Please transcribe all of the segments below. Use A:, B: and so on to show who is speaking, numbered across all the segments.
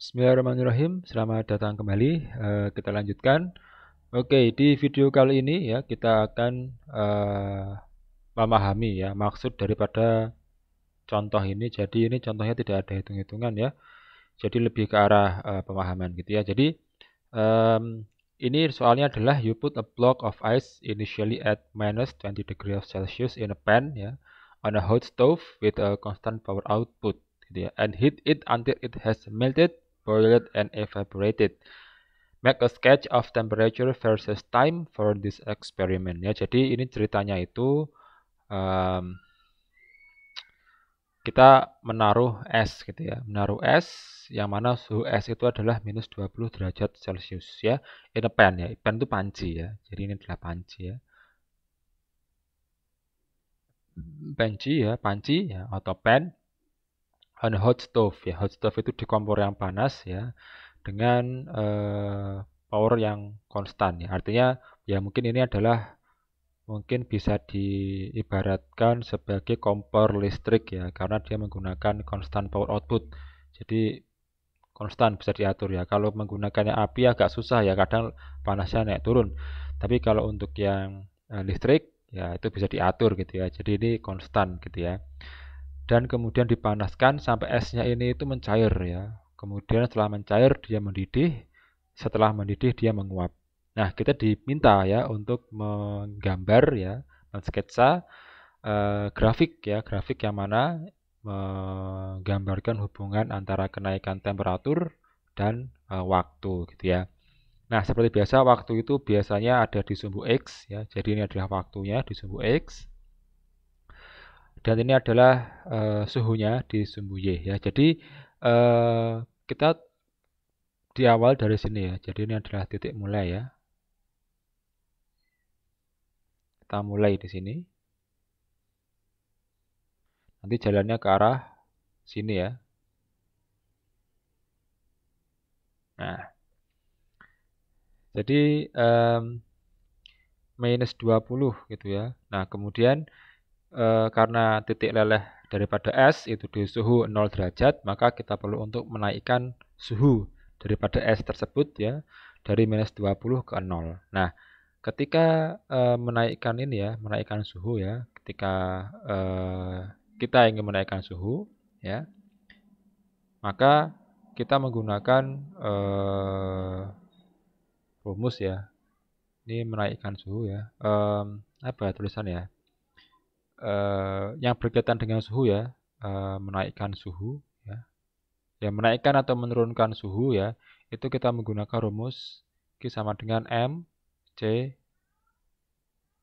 A: Bismillahirrahmanirrahim. Selamat datang kembali. Kita lanjutkan. Oke, di video kali ini ya kita akan memahami ya maksud daripada contoh ini. Jadi ini contohnya tidak ada hitung-hitungan ya. Jadi lebih ke arah pemahaman gitu ya. Jadi ini soalnya adalah you put a block of ice initially at minus 20 degree of Celsius in a pan ya on a hot stove with a constant power output gitu ya, and heat it until it has melted, boiled, and evaporated. Make a sketch of temperature versus time for this experiment ya. Jadi ini ceritanya itu kita menaruh es gitu ya. Menaruh es yang mana suhu es itu adalah minus 20 derajat Celcius ya. In a pan ya. Pan itu panci ya. Jadi ini adalah panci ya. Panci ya atau pan on a hot stove ya. Hot stove itu di kompor yang panas ya dengan power yang konstan ya. Artinya ya mungkin ini adalah mungkin bisa diibaratkan sebagai kompor listrik ya, karena dia menggunakan constant power output. Jadi konstan bisa diatur ya. Kalau menggunakannya api agak susah ya, kadang panasnya naik turun. Tapi kalau untuk yang listrik ya itu bisa diatur gitu ya. Jadi ini konstan gitu ya. Dan kemudian dipanaskan sampai esnya ini itu mencair ya. Kemudian setelah mencair dia mendidih, setelah mendidih dia menguap. Nah, kita diminta ya untuk menggambar ya, mensketsa grafik ya, grafik yang mana menggambarkan hubungan antara kenaikan temperatur dan waktu gitu ya. Nah, seperti biasa waktu itu biasanya ada di sumbu X ya. Jadi ini adalah waktunya di sumbu X. Dan ini adalah suhunya di sumbu Y ya. Jadi kita di awal dari sini ya. Jadi ini adalah titik mulai ya. Kita mulai di sini. Nanti jalannya ke arah sini ya. Nah, jadi minus 20 gitu ya. Nah, kemudian karena titik leleh daripada es itu di suhu 0 derajat, maka kita perlu untuk menaikkan suhu daripada es tersebut ya, dari minus 20 ke 0. Nah, ketika menaikkan ini ya, menaikkan suhu ya, ketika kita ingin menaikkan suhu ya, maka kita menggunakan rumus ya. Ini menaikkan suhu ya. Apa tulisan ya? Yang berkaitan dengan suhu ya, menaikkan suhu ya. Ya, menaikkan atau menurunkan suhu ya, itu kita menggunakan rumus Q sama dengan M C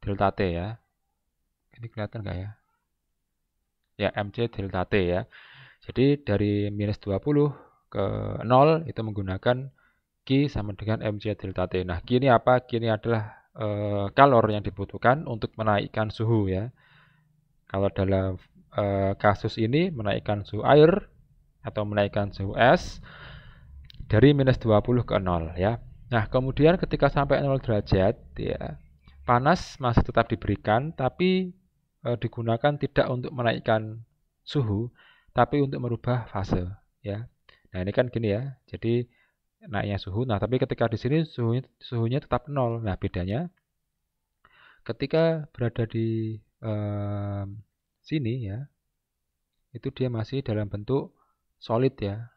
A: delta T ya. Ini kelihatan nggak ya? Ya, MC delta T ya. Jadi dari minus 20 ke 0 itu menggunakan Q sama dengan MC delta T. Nah, Q ini apa? Q ini adalah kalor yang dibutuhkan untuk menaikkan suhu ya. Kalau dalam kasus ini menaikkan suhu air atau menaikkan suhu es dari minus 20 ke 0 ya. Nah, kemudian ketika sampai 0 derajat ya, panas masih tetap diberikan tapi digunakan tidak untuk menaikkan suhu tapi untuk merubah fase ya. Nah, ini kan gini ya. Jadi naiknya suhu. Nah, tapi ketika di sini suhunya tetap 0. Nah, bedanya ketika berada di sini ya, itu dia masih dalam bentuk solid ya.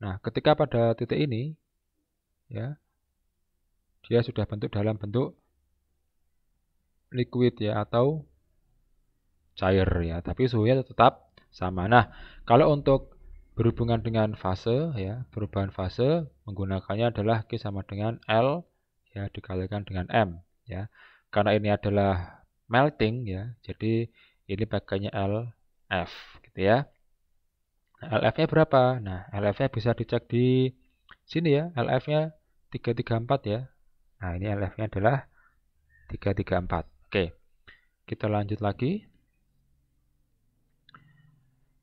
A: Nah, ketika pada titik ini ya, dia sudah dalam bentuk liquid ya atau cair ya, tapi suhunya tetap sama. Nah, kalau untuk berhubungan dengan fase ya, perubahan fase menggunakannya adalah Q sama dengan L ya dikalikan dengan M ya. Karena ini adalah melting ya, jadi ini pakainya LF gitu ya. Nah, LF-nya berapa? Nah, LF-nya bisa dicek di sini ya. LF-nya 334 ya. Nah, ini LF-nya adalah 334. Oke. Kita lanjut lagi.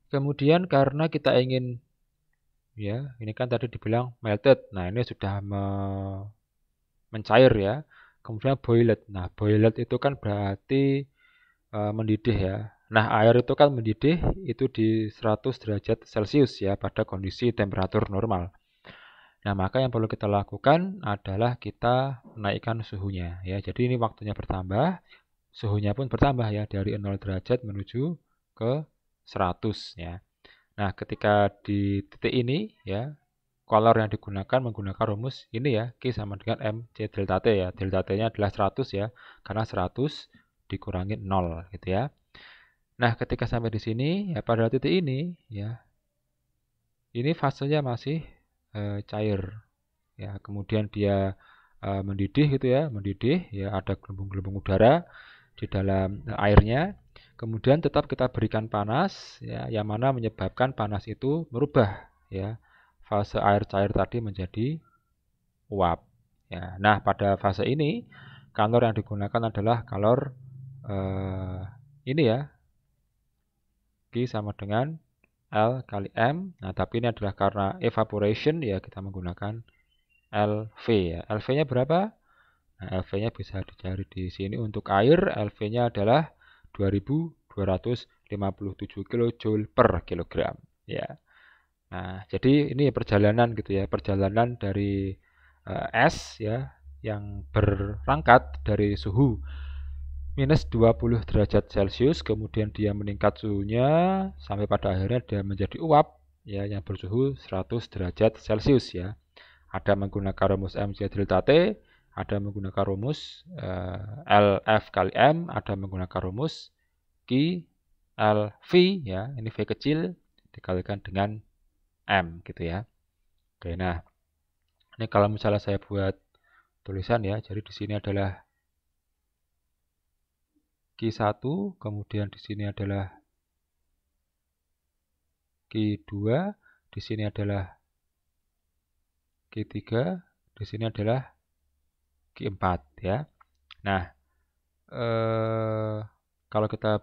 A: Kemudian karena kita ingin ya, ini kan tadi dibilang melted. Nah, ini sudah mencair ya. Kemudian boiled. Nah, boiled itu kan berarti mendidih ya. Nah, air itu kan mendidih itu di 100 derajat Celcius ya pada kondisi temperatur normal. Nah, maka yang perlu kita lakukan adalah kita naikkan suhunya ya. Jadi ini waktunya bertambah, suhunya pun bertambah ya dari 0 derajat menuju ke 100 ya. Nah, ketika di titik ini ya, kolor yang digunakan menggunakan rumus ini ya, Q sama dengan MC delta T ya. Delta T-nya adalah 100 ya, karena 100 dikurangi 0 gitu ya. Nah, ketika sampai di sini ya pada titik ini ya, ini fasenya masih cair ya. Kemudian dia mendidih gitu ya, mendidih ya, ada gelembung-gelembung udara di dalam airnya. Kemudian tetap kita berikan panas ya, yang mana menyebabkan panas itu merubah ya fase air cair tadi menjadi uap ya. Nah, pada fase ini kalor yang digunakan adalah kalor ini ya, Q sama dengan L kali M. Nah, tapi ini adalah karena evaporation ya, kita menggunakan LV ya. LV-nya berapa? Nah, LV-nya bisa dicari di sini. Untuk air, LV-nya adalah 2257 kJ per kilogram ya. Nah, jadi ini perjalanan gitu ya, perjalanan dari es ya yang berangkat dari suhu minus 20 derajat Celcius, kemudian dia meningkat suhunya sampai pada akhirnya dia menjadi uap ya yang bersuhu 100 derajat Celcius ya. Ada menggunakan rumus MC delta T, ada menggunakan rumus LF kali M, ada menggunakan rumus Q LV ya, ini V kecil dikalikan dengan M gitu ya. Oke, nah ini kalau misalnya saya buat tulisan ya, jadi di sini adalah Q1, kemudian di sini adalah Q2, di sini adalah Q3, di sini adalah Q4 ya. Nah, kalau kita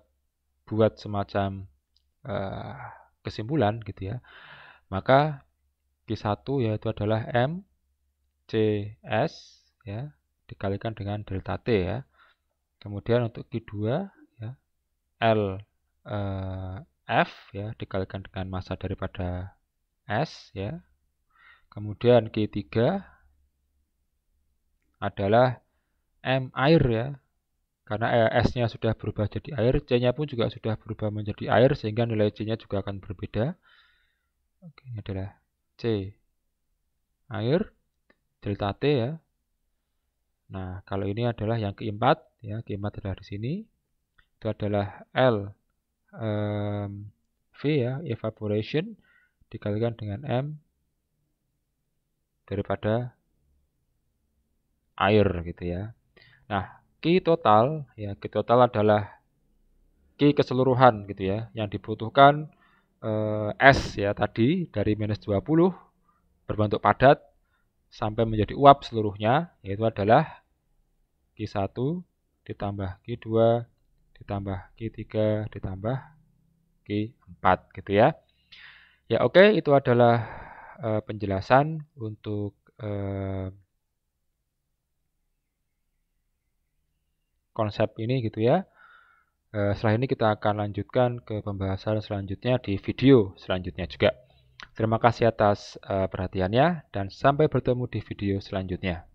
A: buat semacam kesimpulan gitu ya, maka Q1 yaitu adalah MCS ya dikalikan dengan delta T ya. Kemudian untuk Q2 ya LF ya dikalikan dengan massa daripada S ya. Kemudian Q3 adalah M air ya. Karena S-nya sudah berubah jadi air, C-nya pun juga sudah berubah menjadi air sehingga nilai C-nya juga akan berbeda. Oke, ini adalah C air delta T ya. Nah, kalau ini adalah yang keempat ya, keempat adalah di sini. Itu adalah L V ya, evaporation dikalikan dengan M daripada air gitu ya. Nah, Q total ya, Q total adalah Q keseluruhan gitu ya, yang dibutuhkan S ya tadi dari minus 20 berbentuk padat sampai menjadi uap seluruhnya, yaitu adalah Q1 ditambah Q2 ditambah Q3 ditambah Q4 gitu ya. Ya oke, itu adalah penjelasan untuk konsep ini gitu ya. Setelah ini kita akan lanjutkan ke pembahasan selanjutnya di video selanjutnya juga. Terima kasih atas perhatiannya dan sampai bertemu di video selanjutnya.